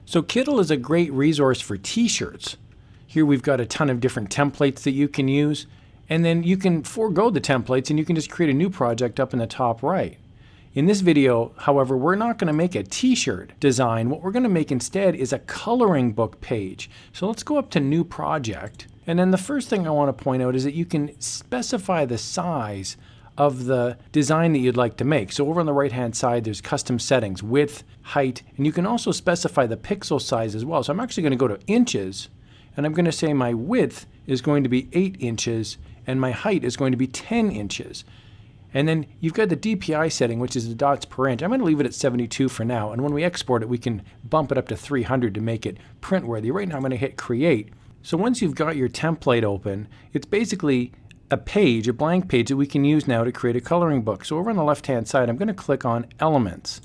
So Kittl is a great resource for t-shirts. Here we've got a ton of different templates that you can use, and then you can forego the templates and you can just create a new project up in the top right. In this video, however, we're not going to make a t-shirt design. What we're going to make instead is a coloring book page. So let's go up to New Project. And then the first thing I want to point out is that you can specify the size of the design that you'd like to make. So over on the right hand side there's custom settings, width, height, and you can also specify the pixel size as well. So I'm actually going to go to inches and I'm going to say my width is going to be 8 inches and my height is going to be 10 inches. And then you've got the DPI setting, which is the dots per inch. I'm going to leave it at 72 for now, and when we export it we can bump it up to 300 to make it print worthy. Right now I'm going to hit create. So once you've got your template open, it's basically a page, a blank page that we can use now to create a coloring book. So over on the left hand side I'm going to click on Elements,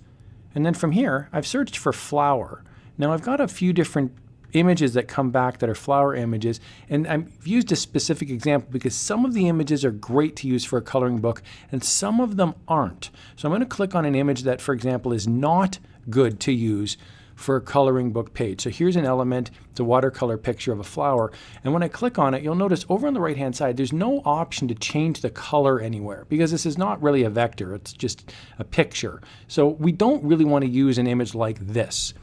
and then from here I've searched for flower. Now I've got a few different images that come back that are flower images, and I've used a specific example because some of the images are great to use for a coloring book and some of them aren't. So I'm going to click on an image that, for example, is not good to use for a coloring book page. So here's an element, it's a watercolor picture of a flower, and when I click on it you'll notice over on the right hand side there's no option to change the color anywhere because this is not really a vector, it's just a picture. So we don't really want to use an image like this.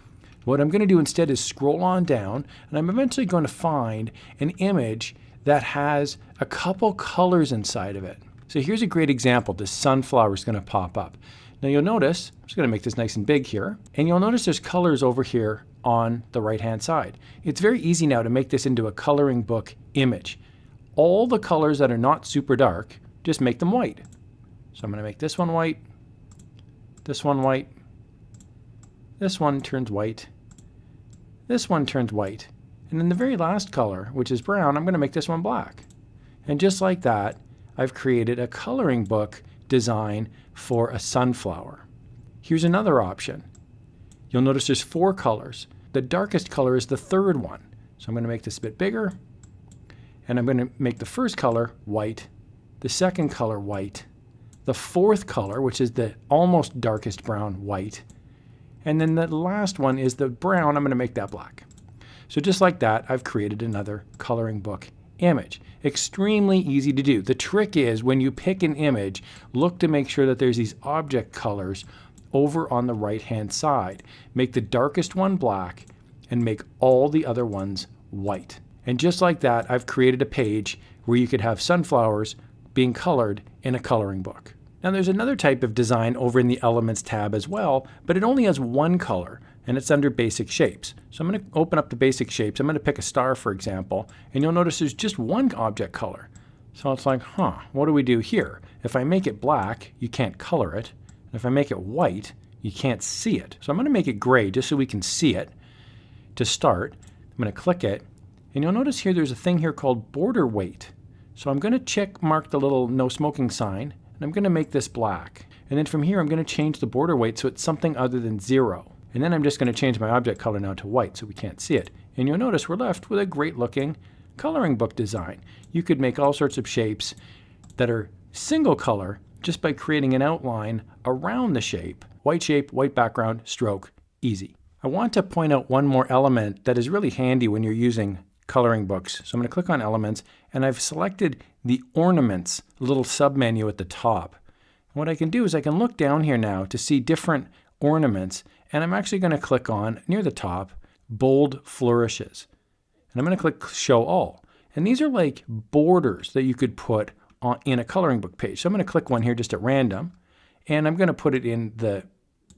What I'm going to do instead is scroll on down, and I'm eventually going to find an image that has a couple colors inside of it. So here's a great example. This sunflower is going to pop up. Now you'll notice, I'm just going to make this nice and big here, and you'll notice there's colors over here on the right hand side. It's very easy now to make this into a coloring book image. All the colors that are not super dark, just make them white. So I'm going to make this one white, this one white, this one turns white, this one turns white, and then the very last color, which is brown, I'm going to make this one black. And just like that, I've created a coloring book design for a sunflower. Here's another option. You'll notice there's 4 colors. The darkest color is the third one. So I'm going to make this a bit bigger, and I'm going to make the first color white, the second color white, the fourth color, which is the almost darkest brown, white, and then the last one is the brown. I'm going to make that black. So just like that, I've created another coloring book image. Extremely easy to do. The trick is when you pick an image, look to make sure that there's these object colors over on the right hand side. Make the darkest one black and make all the other ones white. And just like that, I've created a page where you could have sunflowers being colored in a coloring book. Now there's another type of design over in the Elements tab as well, but it only has one color, and it's under Basic Shapes. So I'm going to open up the Basic Shapes. I'm going to pick a star, for example, and you'll notice there's just one object color. So it's like, what do we do here? If I make it black, you can't color it. And if I make it white, you can't see it. So I'm going to make it gray just so we can see it. To start, I'm going to click it, and you'll notice here there's a thing here called border weight. So I'm going to check mark the little no smoking sign, and I'm going to make this black. And then from here I'm going to change the border weight so it's something other than 0. And then I'm just going to change my object color now to white so we can't see it. And you'll notice we're left with a great looking coloring book design. You could make all sorts of shapes that are single color just by creating an outline around the shape. White background, stroke, easy. I want to point out one more element that is really handy when you're using coloring books. So I'm going to click on Elements, and I've selected the Ornaments little submenu at the top. And what I can do is I can look down here now to see different ornaments, and I'm actually going to click on, near the top, Bold Flourishes. And I'm going to click Show All. And these are like borders that you could put on, in a coloring book page. So I'm going to click one here just at random, and I'm going to put it in the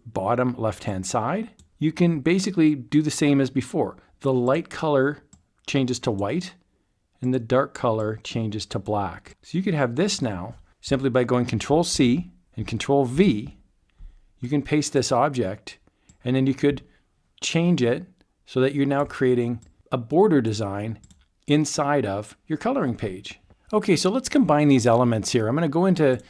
bottom left-hand side. You can basically do the same as before. The light color changes to white, and the dark color changes to black. So you could have this now simply by going Control-C and Control-V. You can paste this object, and then you could change it so that you're now creating a border design inside of your coloring page. Okay, so let's combine these elements here. I'm going to go into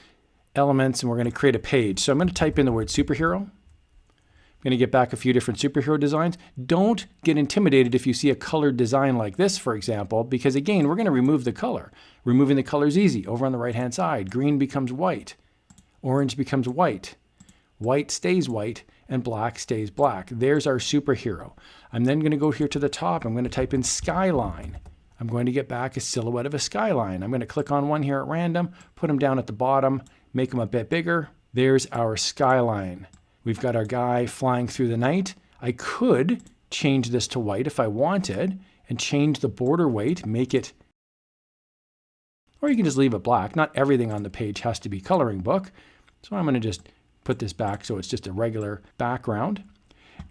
Elements and we're going to create a page. So I'm going to type in the word superhero. I'm going to get back a few different superhero designs. Don't get intimidated if you see a colored design like this, for example, because again, we're going to remove the color. Removing the color is easy. Over on the right-hand side, green becomes white. Orange becomes white. White stays white. and black stays black. There's our superhero. I'm then going to go here to the top. I'm going to type in skyline. I'm going to get back a silhouette of a skyline. I'm going to click on one here at random, put them down at the bottom, make them a bit bigger. There's our skyline. We've got our guy flying through the night. I could change this to white if I wanted and change the border weight, make it, or you can just leave it black. Not everything on the page has to be coloring book. So I'm going to just put this back so it's just a regular background.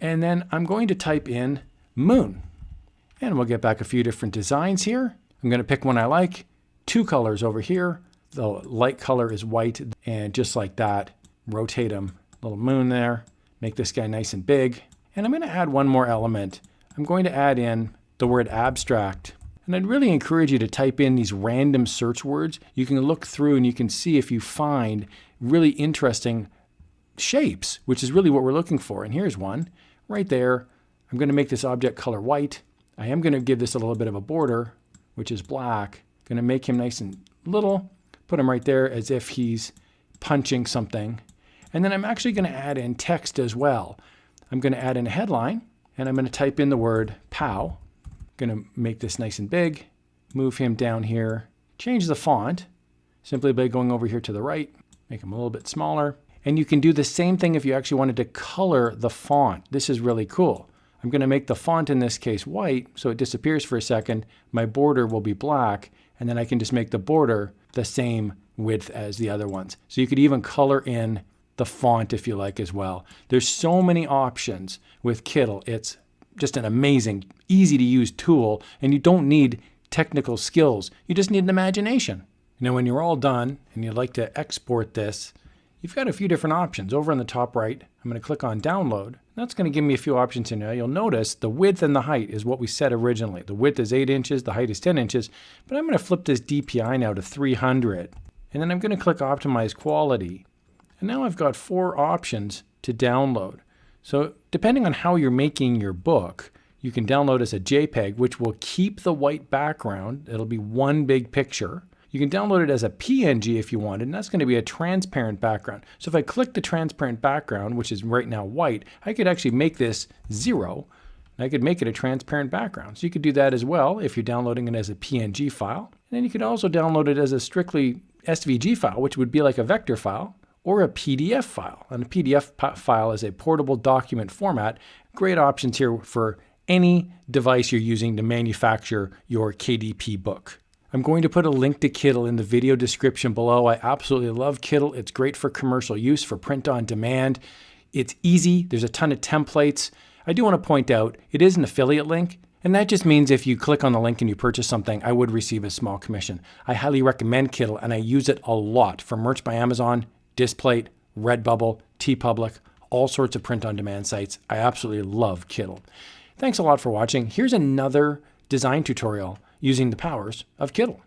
And then I'm going to type in moon. And we'll get back a few different designs here. I'm going to pick one I like. 2 colors over here. The light color is white. And just like that, rotate them. Little moon there. Make this guy nice and big. And I'm going to add one more element. I'm going to add in the word abstract. And I'd really encourage you to type in these random search words. You can look through and you can see if you find really interesting shapes, which is really what we're looking for. And here's one right there. I'm going to make this object color white. I am going to give this a little bit of a border, which is black. Going to make him nice and little. Put him right there as if he's punching something. And then I'm actually going to add in text as well. I'm going to add in a headline, and I'm going to type in the word POW. Going to make this nice and big. Move him down here. Change the font simply by going over here to the right. Make him a little bit smaller. And you can do the same thing if you actually wanted to color the font. This is really cool. I'm going to make the font in this case white, so it disappears for a second. My border will be black, and then I can just make the border the same width as the other ones. So you could even color in the font if you like as well. There's so many options with Kittl. It's just an amazing, easy to use tool, and you don't need technical skills. You just need an imagination. Now when you're all done and you'd like to export this, you've got a few different options. Over on the top right, I'm going to click on download. That's going to give me a few options in there. You'll notice the width and the height is what we set originally. The width is 8 inches, the height is 10 inches, but I'm going to flip this DPI now to 300. And then I'm going to click optimize quality. And now I've got 4 options to download. So depending on how you're making your book, you can download as a JPEG, which will keep the white background. It'll be one big picture. You can download it as a PNG if you wanted, and that's going to be a transparent background. So if I click the transparent background, which is right now white, I could actually make this 0, and I could make it a transparent background. So you could do that as well if you're downloading it as a PNG file. And then you could also download it as a strictly SVG file, which would be like a vector file, or a PDF file. And a PDF file is a portable document format. Great options here for any device you're using to manufacture your KDP book. I'm going to put a link to Kittl in the video description below. I absolutely love Kittl. It's great for commercial use, for print on demand. It's easy. There's a ton of templates. I do want to point out it is an affiliate link, and that just means if you click on the link and you purchase something, I would receive a small commission. I highly recommend Kittl, and I use it a lot for merch by Amazon, Displate, Redbubble, TeePublic, all sorts of print on demand sites. I absolutely love Kittl. Thanks a lot for watching. Here's another design tutorial using the powers of Kittl.